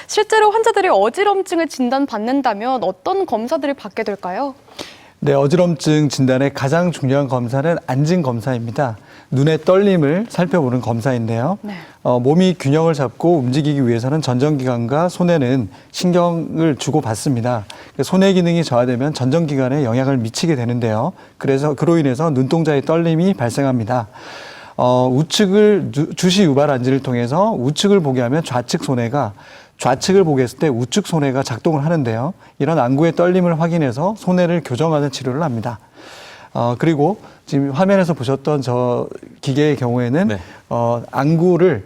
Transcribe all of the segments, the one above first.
실제로 환자들이 어지럼증을 진단받는다면 어떤 검사들을 받게 될까요? 네, 어지럼증 진단의 가장 중요한 검사는 안진 검사입니다. 눈의 떨림을 살펴보는 검사인데요. 네. 몸이 균형을 잡고 움직이기 위해서는 전정기관과 손에는 신경을 주고받습니다. 손의 기능이 저하되면 전정기관에 영향을 미치게 되는데요. 그로 인해서 눈동자의 떨림이 발생합니다. 우측을 주시 유발 안지를 통해서 우측을 보게 하면 좌측 손해가, 좌측을 보게 했을 때 우측 손해가 작동을 하는데요. 이런 안구의 떨림을 확인해서 손해를 교정하는 치료를 합니다. 그리고 지금 화면에서 보셨던 저 기계의 경우에는 네. 안구를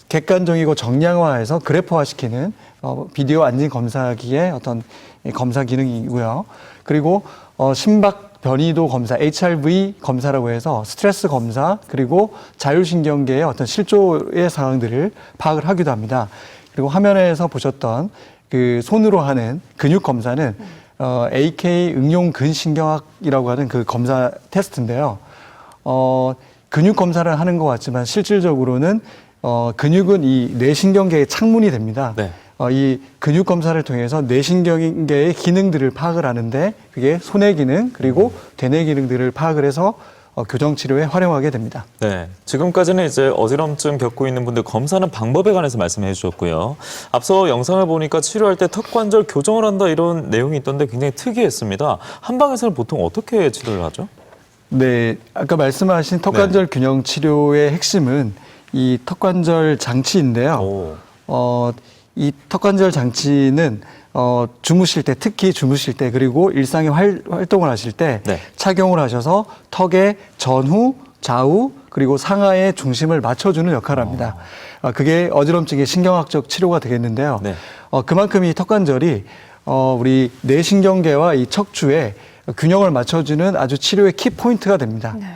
객관적이고 정량화해서 그래프화시키는 비디오 안진 검사기의 어떤 검사 기능이고요. 그리고 심박 변이도 검사, HRV 검사라고 해서 스트레스 검사, 그리고 자율신경계의 어떤 실조의 상황들을 파악을 하기도 합니다. 그리고 화면에서 보셨던 그 손으로 하는 근육 검사는 AK 응용 근신경학이라고 하는 그 검사 테스트인데요. 근육 검사를 하는 것 같지만 실질적으로는 근육은 이 뇌신경계의 창문이 됩니다. 네. 이 근육 검사를 통해서 뇌신경계의 기능들을 파악을 하는데 그게 손의 기능 그리고 대뇌 기능들을 파악을 해서 교정 치료에 활용하게 됩니다. 네, 지금까지는 이제 어지럼증 겪고 있는 분들 검사하는 방법에 관해서 말씀해 주셨고요. 앞서 영상을 보니까 치료할 때 턱관절 교정을 한다 이런 내용이 있던데 굉장히 특이했습니다. 한방에서는 보통 어떻게 치료를 하죠? 네, 아까 말씀하신 턱관절 네. 균형 치료의 핵심은 이 턱관절 장치인데요. 이 턱관절 장치는 주무실 때, 특히 주무실 때 그리고 일상의 활동을 하실 때 네. 착용을 하셔서 턱의 전후, 좌우 그리고 상하의 중심을 맞춰주는 역할을 합니다. 그게 어지럼증의 신경학적 치료가 되겠는데요. 네. 그만큼 이 턱관절이 우리 뇌신경계와 이 척추의 균형을 맞춰주는 아주 치료의 키포인트가 됩니다. 네.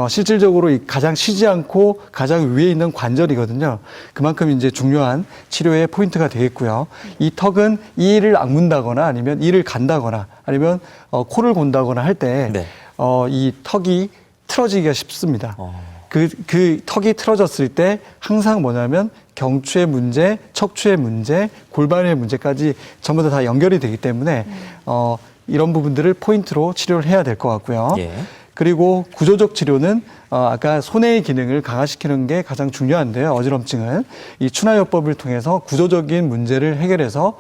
실질적으로 이 가장 쉬지 않고 가장 위에 있는 관절이거든요. 그만큼 이제 중요한 치료의 포인트가 되겠고요. 이 턱은 이를 악문다거나 아니면 이를 간다거나 아니면 코를 곤다거나 할 때 네. 이 턱이 틀어지기가 쉽습니다. 그 턱이 틀어졌을 때 항상 뭐냐면 경추의 문제, 척추의 문제, 골반의 문제까지 전부 다 연결이 되기 때문에 이런 부분들을 포인트로 치료를 해야 될 것 같고요. 예. 그리고 구조적 치료는 아까 손의 기능을 강화시키는 게 가장 중요한데요. 어지럼증은 이 추나요법을 통해서 구조적인 문제를 해결해서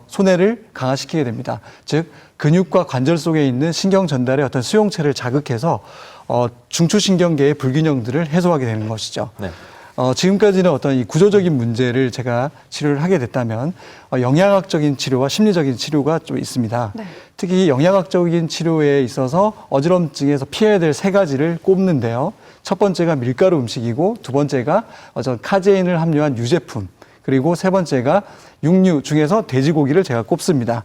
손해를 강화시키게 됩니다. 즉 근육과 관절 속에 있는 신경 전달의 어떤 수용체를 자극해서 중추신경계의 불균형들을 해소하게 되는 것이죠. 네. 지금까지는 어떤 이 구조적인 문제를 제가 치료를 하게 됐다면 영양학적인 치료와 심리적인 치료가 좀 있습니다. 네. 특히 영양학적인 치료에 있어서 어지럼증에서 피해야 될 세 가지를 꼽는데요. 첫 번째가 밀가루 음식이고 두 번째가 카제인을 함유한 유제품 그리고 세 번째가 육류 중에서 돼지고기를 제가 꼽습니다.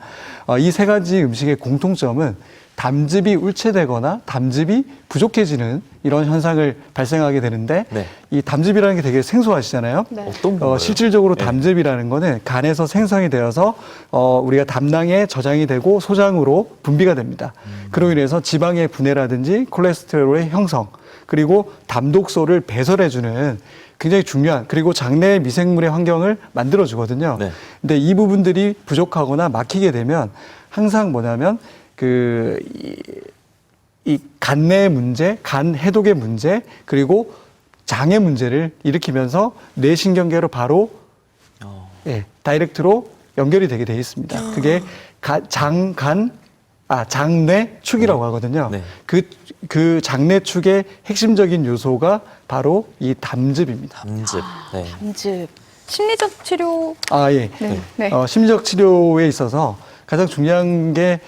이 세 가지 음식의 공통점은 담즙이 울체되거나 담즙이 부족해지는 이런 현상을 발생하게 되는데 네. 이 담즙이라는 게 되게 생소하시잖아요. 네. 어떤 건가요? 실질적으로 네. 담즙이라는 거는 간에서 생성이 되어서 우리가 담낭에 저장이 되고 소장으로 분비가 됩니다. 그로 인해서 지방의 분해라든지 콜레스테롤의 형성 그리고 담독소를 배설해주는 굉장히 중요한 그리고 장내의 미생물의 환경을 만들어주거든요. 네. 근데 이 부분들이 부족하거나 막히게 되면 항상 뭐냐면 이 간내의 문제, 간 해독의 문제, 그리고 장의 문제를 일으키면서 뇌신경계로 바로 다이렉트로 연결이 되게 돼 있습니다. 그게 장뇌축이라고 하거든요. 네. 그 장뇌축의 핵심적인 요소가 바로 이 담즙입니다. 담즙. 네. 담즙. 심리적 치료. 예. 네. 네. 심리적 치료에 있어서 가장 중요한 게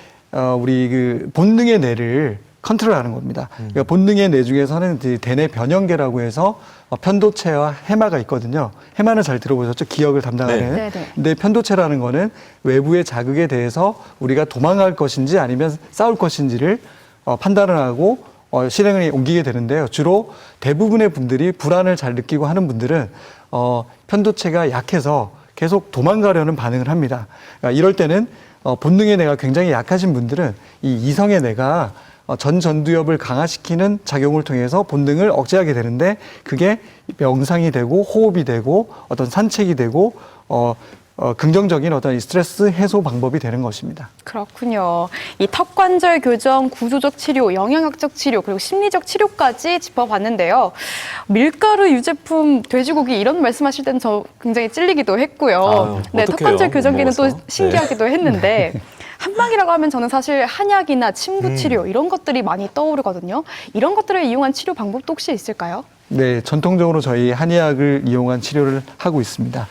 우리 그 본능의 뇌를 컨트롤하는 겁니다. 그러니까 본능의 뇌 중에서는 대뇌 변형계라고 해서 편도체와 해마가 있거든요. 해마는 잘 들어보셨죠? 기억을 담당하는. 네. 네. 근데 편도체라는 거는 외부의 자극에 대해서 우리가 도망갈 것인지 아니면 싸울 것인지를 판단을 하고 실행을 옮기게 되는데요. 주로 대부분의 분들이 불안을 잘 느끼고 하는 분들은 편도체가 약해서 계속 도망가려는 반응을 합니다. 그러니까 이럴 때는 본능의 뇌가 굉장히 약하신 분들은 이 이성의 뇌가 전두엽을 강화시키는 작용을 통해서 본능을 억제하게 되는데 그게 명상이 되고 호흡이 되고 어떤 산책이 되고 긍정적인 어떤 이 스트레스 해소 방법이 되는 것입니다. 그렇군요. 이 턱관절 교정, 구조적 치료, 영양학적 치료, 그리고 심리적 치료까지 짚어봤는데요. 밀가루 유제품, 돼지고기 이런 말씀하실 때는 저 굉장히 찔리기도 했고요. 아유, 네, 어떡해요? 턱관절 교정기는 또 먹어서. 신기하기도 했는데 한방이라고 하면 저는 사실 한약이나 침구 치료 이런 것들이 많이 떠오르거든요. 이런 것들을 이용한 치료 방법도 혹시 있을까요? 네, 전통적으로 저희 한의학을 이용한 치료를 하고 있습니다.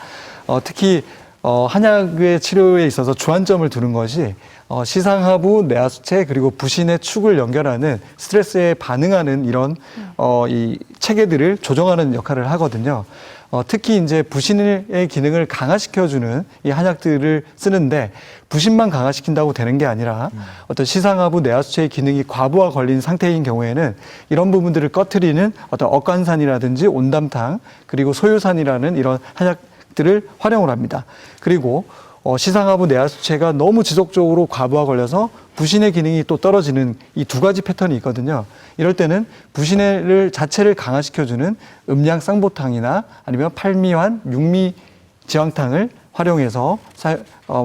특히 한약의 치료에 있어서 주안점을 두는 것이 시상하부, 내하수체 그리고 부신의 축을 연결하는 스트레스에 반응하는 이런 이 체계들을 조정하는 역할을 하거든요. 특히 이제 부신의 기능을 강화시켜주는 이 한약들을 쓰는데 부신만 강화시킨다고 되는 게 아니라 어떤 시상하부, 내하수체의 기능이 과부하 걸린 상태인 경우에는 이런 부분들을 꺼트리는 어떤 억간산이라든지 온담탕 그리고 소유산이라는 이런 한약들을 활용을 합니다. 그리고 시상하부 내하수체가 너무 지속적으로 과부하 걸려서 부신의 기능이 또 떨어지는 이 두 가지 패턴이 있거든요. 이럴 때는 부신을 자체를 강화시켜주는 음양 쌍보탕이나 아니면 팔미환, 육미 지황탕을 활용해서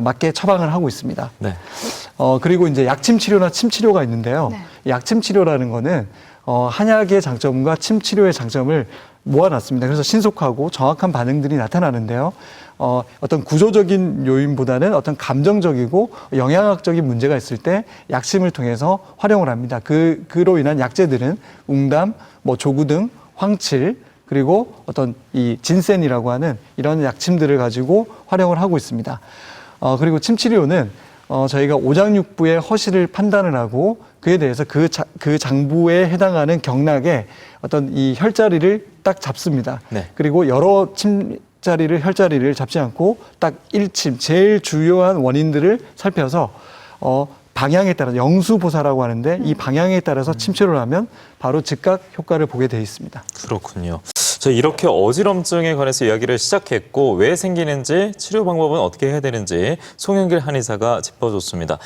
맞게 처방을 하고 있습니다. 네. 그리고 이제 약침 치료나 침 치료가 있는데요. 네. 약침 치료라는 거는 한약의 장점과 침 치료의 장점을 모아놨습니다. 그래서 신속하고 정확한 반응들이 나타나는데요. 어떤 구조적인 요인보다는 어떤 감정적이고 영양학적인 문제가 있을 때 약침을 통해서 활용을 합니다. 그로 인한 약재들은 웅담, 조구 등 황칠, 그리고 어떤 이 진센이라고 하는 이런 약침들을 가지고 활용을 하고 있습니다. 그리고 침치료는 저희가 오장육부의 허실을 판단을 하고 그에 대해서 그 장부에 해당하는 경락에 어떤 이 혈자리를 딱 잡습니다. 네. 그리고 여러 혈자리를 잡지 않고 딱 1침, 제일 주요한 원인들을 살펴서 방향에 따라 영수보사라고 하는데 이 방향에 따라서 침치료를 하면 바로 즉각 효과를 보게 되어 있습니다. 그렇군요. 자, 이렇게 어지럼증에 관해서 이야기를 시작했고 왜 생기는지 치료 방법은 어떻게 해야 되는지 송영길 한의사가 짚어줬습니다.